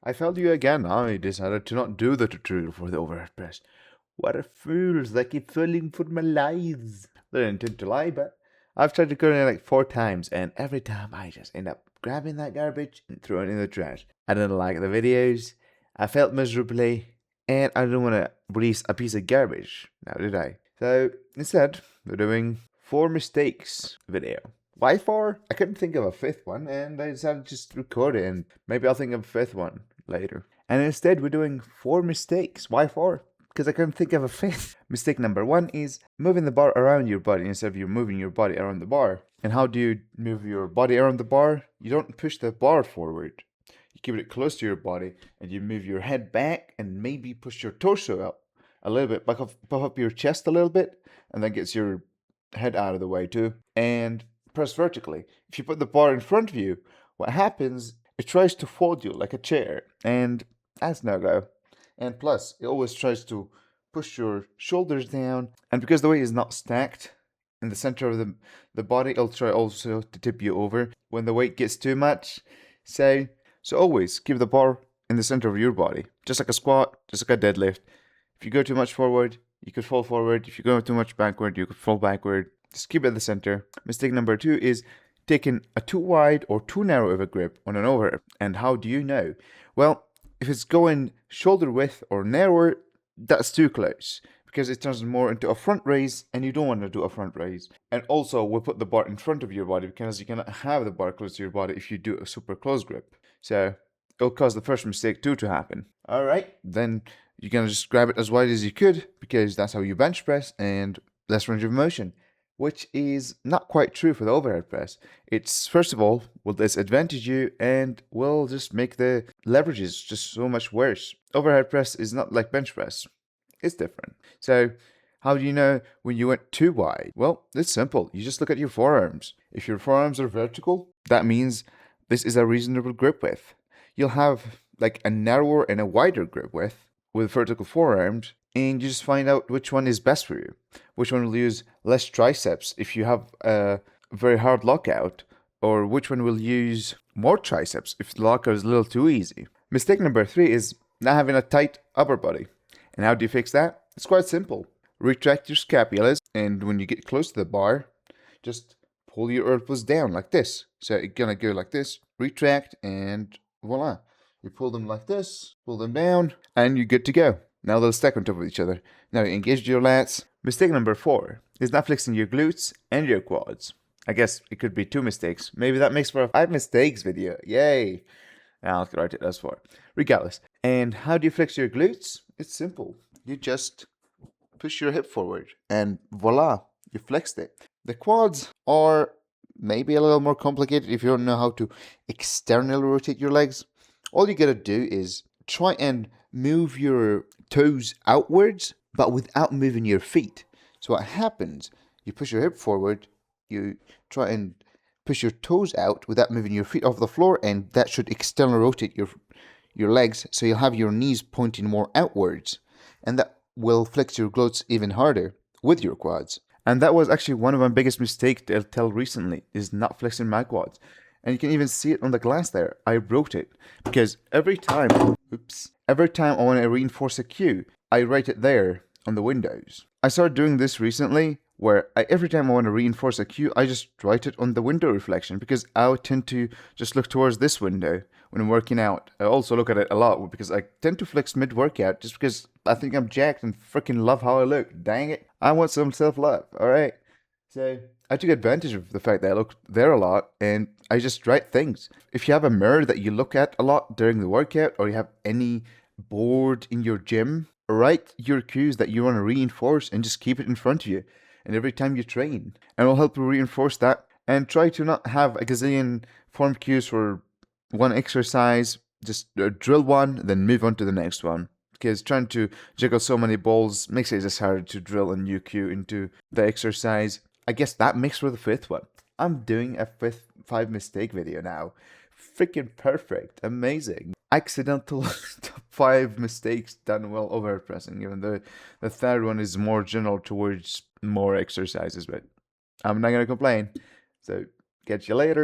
I failed you again. I decided to not do the tutorial for the overhead press. What a fools, I keep falling for my lies. They didn't intend to lie, but I've tried recording it like 4 times, and every time I just end up grabbing that garbage and throwing it in the trash. I didn't like the videos, I felt miserably, and I didn't want to release a piece of garbage, now did I? So instead, we're doing 4 mistakes video. Why 4? I couldn't think of a 5th one, and I decided to just record it, and maybe I'll think of a 5th one later. And instead, we're doing 4 mistakes. Why 4? Because I couldn't think of a 5th. Mistake number 1 is moving the bar around your body instead of you moving your body around the bar. And how do you move your body around the bar? You don't push the bar forward. You keep it close to your body, and you move your head back and maybe push your torso up a little bit, puff up your chest a little bit, and that gets your head out of the way too. And press vertically. If you put the bar in front of you, what happens, it tries to fold you like a chair, and that's no go. And plus, it always tries to push your shoulders down, and because the weight is not stacked in the center of the body, it'll try also to tip you over when the weight gets too much. So always keep the bar in the center of your body, just like a squat, just like a deadlift. If you go too much forward, you could fall forward. If you go too much backward, you could fall backward. Just keep it at the center. Mistake number 2 is taking a too wide or too narrow of a grip on an overhead. And how do you know? Well, if it's going shoulder width or narrower, that's too close, because it turns more into a front raise, and you don't want to do a front raise. And also, we'll put the bar in front of your body, because you cannot have the bar close to your body if you do a super close grip. So it'll cause the first mistake too to happen. All right, then you're gonna just grab it as wide as you could, because that's how you bench press, and less range of motion, which is not quite true for the overhead press. It's, first of all, will disadvantage you and will just make the leverages just so much worse. Overhead press is not like bench press. It's different. So how do you know when you went too wide? Well, it's simple. You just look at your forearms. If your forearms are vertical, that means this is a reasonable grip width. You'll have like a narrower and a wider grip width with vertical forearms, and you just find out which one is best for you. Which one will use less triceps if you have a very hard lockout, or which one will use more triceps if the lockout is a little too easy. Mistake number 3 is not having a tight upper body. And how do you fix that? It's quite simple. Retract your scapulas, and when you get close to the bar, just pull your elbows down like this. So you're gonna go like this, retract, and voila. You pull them like this, pull them down, and you're good to go. Now they'll stack on top of each other. Now you engage your lats. Mistake number 4 is not flexing your glutes and your quads. I guess it could be 2 mistakes. Maybe that makes for a 5 mistakes video. Yay! I'll write it as 4. Regardless. And how do you flex your glutes? It's simple. You just push your hip forward, and voila, you flexed it. The quads are maybe a little more complicated if you don't know how to externally rotate your legs. All you gotta do is try and move your toes outwards, but without moving your feet. So what happens, you push your hip forward, you try and push your toes out without moving your feet off the floor, and that should externally rotate your legs, so you'll have your knees pointing more outwards, and that will flex your glutes even harder with your quads. And that was actually one of my biggest mistakes to tell recently, is not flexing my quads. And you can even see it on the glass there. I wrote it because every time I want to reinforce a cue, I write it there on the windows. I started doing this recently, where every time I want to reinforce a cue, I just write it on the window reflection, because I tend to just look towards this window when I'm working out. I also look at it a lot because I tend to flex mid-workout just because I think I'm jacked and freaking love how I look. Dang it. I want some self-love, alright? So I took advantage of the fact that I look there a lot, and I just write things. If you have a mirror that you look at a lot during the workout, or you have any board in your gym, write your cues that you want to reinforce and just keep it in front of you. And every time you train, and it'll help you reinforce that. And try to not have a gazillion form cues for one exercise. Just drill one, then move on to the next one. Because trying to juggle so many balls makes it just harder to drill a new cue into the exercise. I guess that makes for the 5th one. I'm doing a 5 mistake video now. Freaking perfect. Amazing. Accidental top 5 mistakes done well overhead pressing, even though the 3rd one is more general towards more exercises, but I'm not gonna complain. So catch you later.